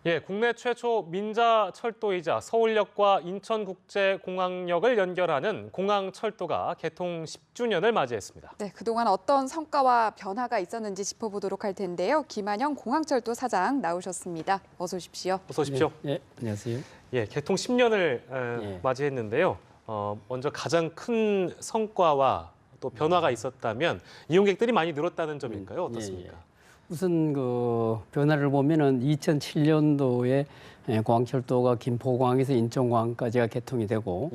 예, 국내 최초 민자 철도이자 서울역과 인천국제공항역을 연결하는 공항철도가 개통 10주년을 맞이했습니다. 네, 그동안 어떤 성과와 변화가 있었는지 짚어보도록 할 텐데요. 김한영 공항철도 사장 나오셨습니다. 어서 오십시오. 어서 오십시오. 예, 안녕하세요. 예, 개통 10년을 맞이했는데요. 먼저 가장 큰 성과와 또 변화가 있었다면 이용객들이 많이 늘었다는 점일까요? 어떻습니까? 우선 그 변화를 보면은 2007년도에 공항철도가 김포공항에서 인천공항까지가 개통이 되고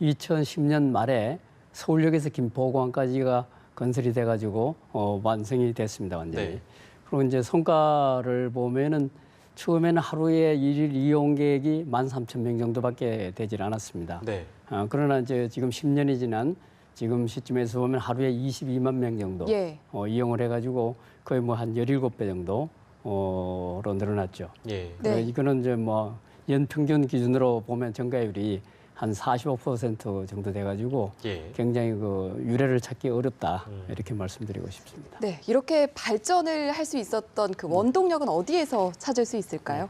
2010년 말에 서울역에서 김포공항까지가 건설이 돼가지고 완성이 됐습니다, 완전히. 네. 그리고 이제 성과를 보면은 처음에는 하루에 일일 이용객이 13,000명 정도밖에 되질 않았습니다. 네. 그러나 이제 지금 10년이 지난 지금 시점에서 보면 하루에 22만 명 정도 이용을 해가지고 거의 뭐 한 17배 정도로 늘어났죠. 예. 네. 이거는 이제 뭐 연평균 기준으로 보면 증가율이 한 45% 정도 돼가지고 굉장히 그 유례를 찾기 어렵다 이렇게 말씀드리고 싶습니다. 네, 이렇게 발전을 할 수 있었던 그 원동력은 어디에서 찾을 수 있을까요?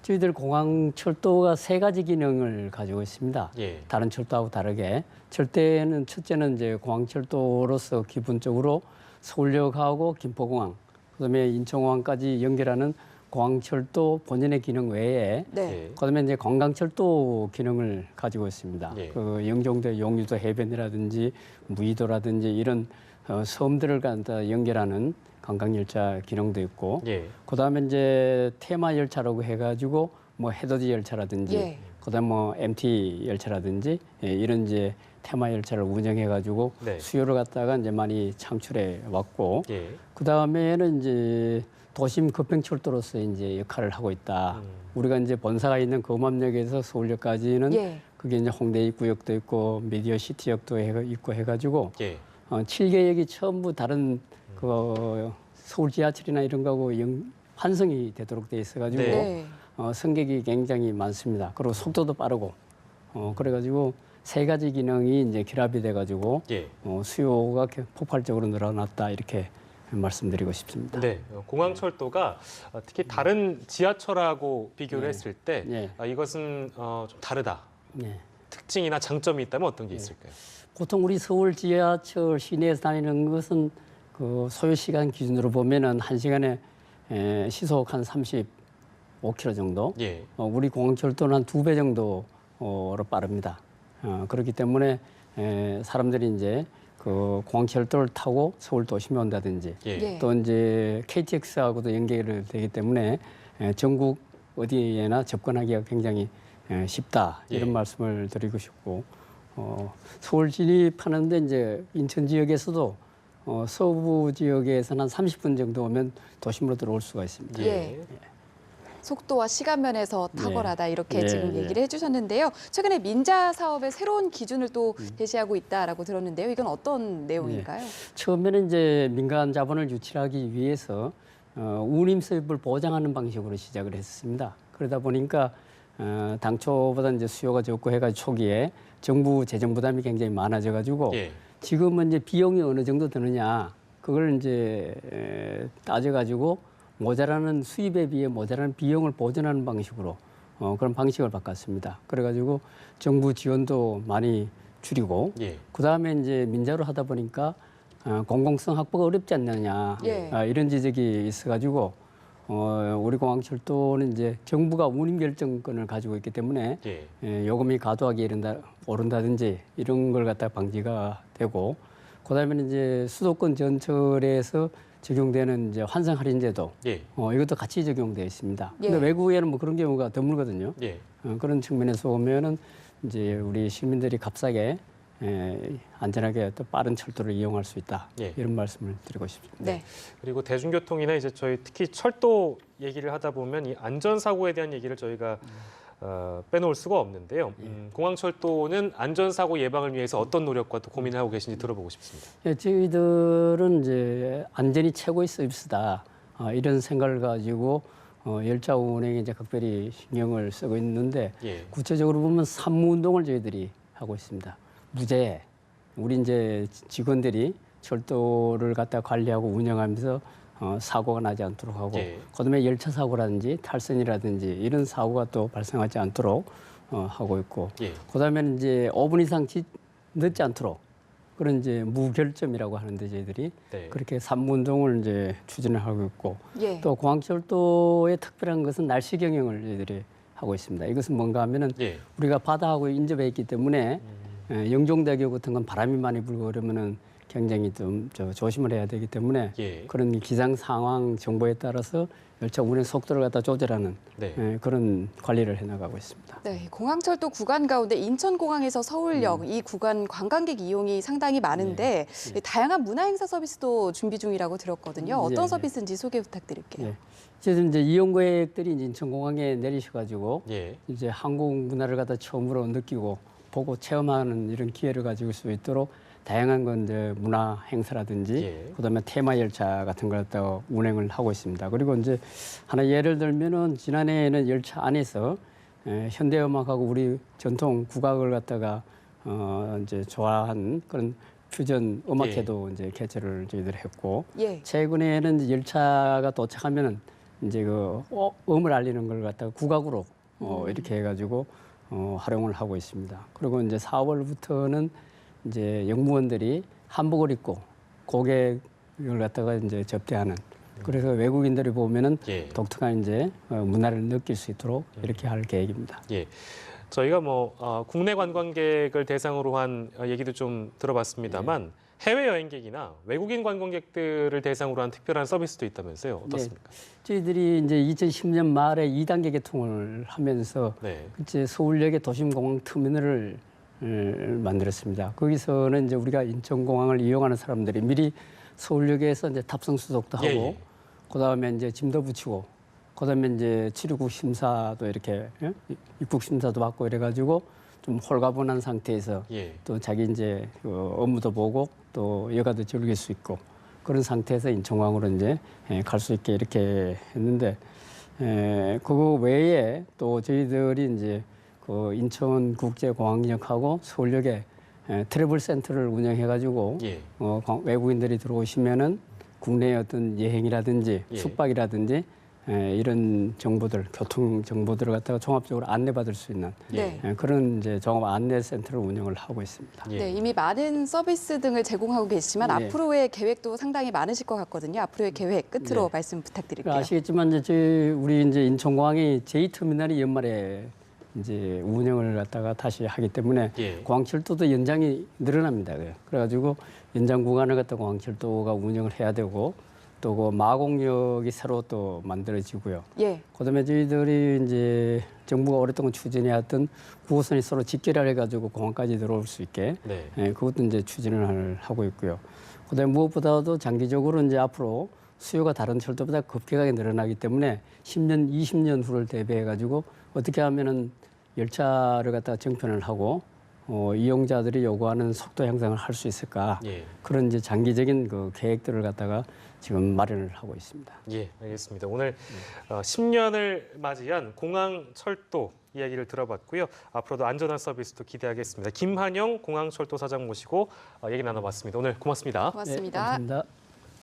저희들 공항철도가 세 가지 기능을 가지고 있습니다. 다른 철도하고 다르게 첫째는 이제 공항철도로서 기본적으로 서울역하고 김포공항, 그다음에 인천공항까지 연결하는 공항철도 본연의 기능 외에 그다음에 이제 관광철도 기능을 가지고 있습니다. 그 영종도 용유도 해변이라든지 무의도라든지 이런 섬들을 갖다 연결하는 관광열차 기능도 있고, 그다음에 이제 테마 열차라고 해가지고 뭐 해돋이 열차라든지, 그다음 뭐 MT 열차라든지 이런 이제 테마 열차를 운영해가지고 수요를 갖다가 이제 많이 창출해 왔고, 그다음에는 이제 도심 급행철도로서 이제 역할을 하고 있다. 우리가 이제 본사가 있는 검암역에서 서울역까지는 그게 이제 홍대 입구역도 있고 미디어 시티역도 있고 해가지고 7개역이 전부 다른 그 서울 지하철이나 이런 거하고 환승이 되도록 돼 있어가지고 승객이 굉장히 많습니다. 그리고 속도도 빠르고 그래가지고 세 가지 기능이 이제 결합이 돼가지고 수요가 폭발적으로 늘어났다 이렇게 말씀드리고 싶습니다. 네, 공항철도가 특히 다른 지하철하고 비교를 했을 때 이것은 좀 다르다. 특징이나 장점이 있다면 어떤 게 있을까요? 보통 우리 서울 지하철 시내에서 다니는 것은 그 소요 시간 기준으로 보면은 1시간에 시속 한 35km 정도. 우리 공항철도는 한 2배 정도로 빠릅니다. 그렇기 때문에 사람들이 이제 그 공항철도를 타고 서울 도심에 온다든지 또 이제 KTX하고도 연결이 되기 때문에 전국 어디에나 접근하기가 굉장히 쉽다 이런 말씀을 드리고 싶고 서울 진입하는데 이제 인천 지역에서도 서부 지역에서는 한 30분 정도 오면 도심으로 들어올 수가 있습니다. 속도와 시간 면에서 탁월하다 이렇게 지금 얘기를 해주셨는데요. 최근에 민자 사업의 새로운 기준을 또 제시하고 있다라고 들었는데요. 이건 어떤 내용인가요? 처음에는 이제 민간 자본을 유치하기 위해서 운임 수입을 보장하는 방식으로 시작을 했습니다. 그러다 보니까 당초보다 이제 수요가 적고 해가지고 초기에 정부 재정 부담이 굉장히 많아져가지고 지금은 이제 비용이 어느 정도 드느냐 그걸 이제 따져가지고 모자라는 수입에 비해 모자라는 비용을 보전하는 방식으로 그런 방식을 바꿨습니다. 그래가지고 정부 지원도 많이 줄이고 그다음에 이제 민자로 하다 보니까 공공성 확보가 어렵지 않느냐 이런 지적이 있어가지고 우리 공항철도는 이제 정부가 운임 결정권을 가지고 있기 때문에 요금이 과도하게 오른다든지 이런 걸 갖다 방지가 되고 그다음에는 이제 수도권 전철에서 적용되는 이제 환승 할인제도 이것도 같이 적용되어 있습니다. 근데 외국에는 뭐 그런 경우가 드물거든요. 그런 측면에서 보면은 이제 우리 시민들이 값싸게 안전하게 또 빠른 철도를 이용할 수 있다 이런 말씀을 드리고 싶습니다. 그리고 대중교통이나 이제 저희 특히 철도 얘기를 하다 보면 이 안전사고에 대한 얘기를 저희가 빼놓을 수가 없는데요. 공항철도는 안전사고 예방을 위해서 어떤 노력과 또 고민을 하고 계신지 들어보고 싶습니다. 저희들은 이제 안전이 최고의 서비스다 이런 생각을 가지고 열차 운행에 이제 각별히 신경을 쓰고 있는데 구체적으로 보면 산무운동을 저희들이 하고 있습니다. 무제 우리 이제 직원들이 철도를 갖다 관리하고 운영하면서 사고가 나지 않도록 하고 예. 그다음에 열차 사고라든지 탈선이라든지 이런 사고가 또 발생하지 않도록 하고 있고 예. 그다음에 이제 5분 이상 늦지 않도록 그런 이제 무결점이라고 하는데 저희들이 네. 그렇게 3분 운동을 이제 추진을 하고 있고 예. 또 공항철도의 특별한 것은 날씨 경영을 저희들이 하고 있습니다. 이것은 뭔가 하면은 예. 우리가 바다하고 인접해 있기 때문에 영종대교 같은 건 바람이 많이 불고 그러면은 굉장히 좀 조심을 해야 되기 때문에 예. 그런 기상 상황 정보에 따라서 열차 운행 속도를 갖다 조절하는 네. 그런 관리를 해나가고 있습니다. 네, 공항철도 구간 가운데 인천공항에서 서울역 이 구간 관광객 이용이 상당히 많은데 다양한 문화행사 서비스도 준비 중이라고 들었거든요. 어떤 예. 서비스인지 소개 부탁드릴게요. 예. 지금 이제 이용객들이 이제 인천공항에 내리셔가지고 예. 이제 한국 문화를 갖다 처음으로 느끼고 보고 체험하는 이런 기회를 가지고 수 있도록 다양한 건 이제 문화 행사라든지 예. 그다음에 테마 열차 같은 걸 갖다 운행을 하고 있습니다. 그리고 이제 하나 예를 들면은 지난해에는 열차 안에서 현대음악하고 우리 전통 국악을 갖다가 이제 좋아한 그런 퓨전 음악회도 이제 개최를 저희들 했고 예. 최근에는 이제 열차가 도착하면은 이제 그 음을 알리는 걸 갖다가 국악으로 이렇게 해가지고 활용을 하고 있습니다. 그리고 이제 4월부터는 이제 영무원들이 한복을 입고 고객을 갖다가 이제 접대하는 그래서 외국인들이 보면은 예. 독특한 이제 문화를 느낄 수 있도록 이렇게 할 계획입니다. 예. 저희가 국내 관광객을 대상으로 한 얘기도 좀 들어봤습니다만 해외 여행객이나 외국인 관광객들을 대상으로 한 특별한 서비스도 있다면서요? 어떻습니까? 저희들이 이제 2010년 말에 2단계 개통을 하면서 네. 이제 서울역의 도심공항 터미널을 만들었습니다. 거기서는 이제 우리가 인천공항을 이용하는 사람들이 미리 서울역에서 이제 탑승 수속도 하고, 예. 그다음에 이제 짐도 붙이고, 그다음에 이제 출입국 심사도 이렇게 입국 심사도 받고 이래가지고 좀 홀가분한 상태에서 예. 또 자기 이제 업무도 보고 또 여가도 즐길 수 있고 그런 상태에서 인천공항으로 이제 갈 수 있게 이렇게 했는데 그거 외에 또 저희들이 이제 그 인천국제공항역하고 서울역에 트래블 센터를 운영해가지고 예. 외국인들이 들어오시면은 국내의 어떤 여행이라든지 예. 숙박이라든지 이런 정보들, 교통 정보들을 갖다가 종합적으로 안내받을 수 있는 네. 그런 이제 종합 안내 센터를 운영을 하고 있습니다. 예. 네, 이미 많은 서비스 등을 제공하고 계시지만 예. 앞으로의 계획도 상당히 많으실 것 같거든요. 앞으로의 계획 끝으로 네. 말씀 부탁드릴게요. 아시겠지만 이제 우리 이제 인천공항이 제2터미널이 연말에 이제 운영을 갖다가 다시 하기 때문에 예. 공항철도도 연장이 늘어납니다. 그래가지고 연장 구간을 갖다 공항철도가 운영을 해야 되고 또 그 마곡역이 새로 또 만들어지고요. 예. 그다음에 저희들이 이제 정부가 오랫동안 추진해왔던 9호선이 서로 직결을 해가지고 공항까지 들어올 수 있게 네. 그것도 이제 추진을 하고 있고요. 그다음에 무엇보다도 장기적으로 이제 앞으로 수요가 다른 철도보다 급격하게 늘어나기 때문에 10년, 20년 후를 대비해가지고 어떻게 하면은 열차를 갖다가 정편을 하고 이용자들이 요구하는 속도 향상을 할 수 있을까? 예. 그런 이제 장기적인 그 계획들을 갖다가 지금 마련을 하고 있습니다. 예, 알겠습니다. 오늘 10년을 맞이한 공항 철도 이야기를 들어봤고요. 앞으로도 안전한 서비스도 기대하겠습니다. 김한영 공항철도 사장 모시고 얘기 나눠봤습니다. 오늘 고맙습니다. 고맙습니다. 네, 감사합니다.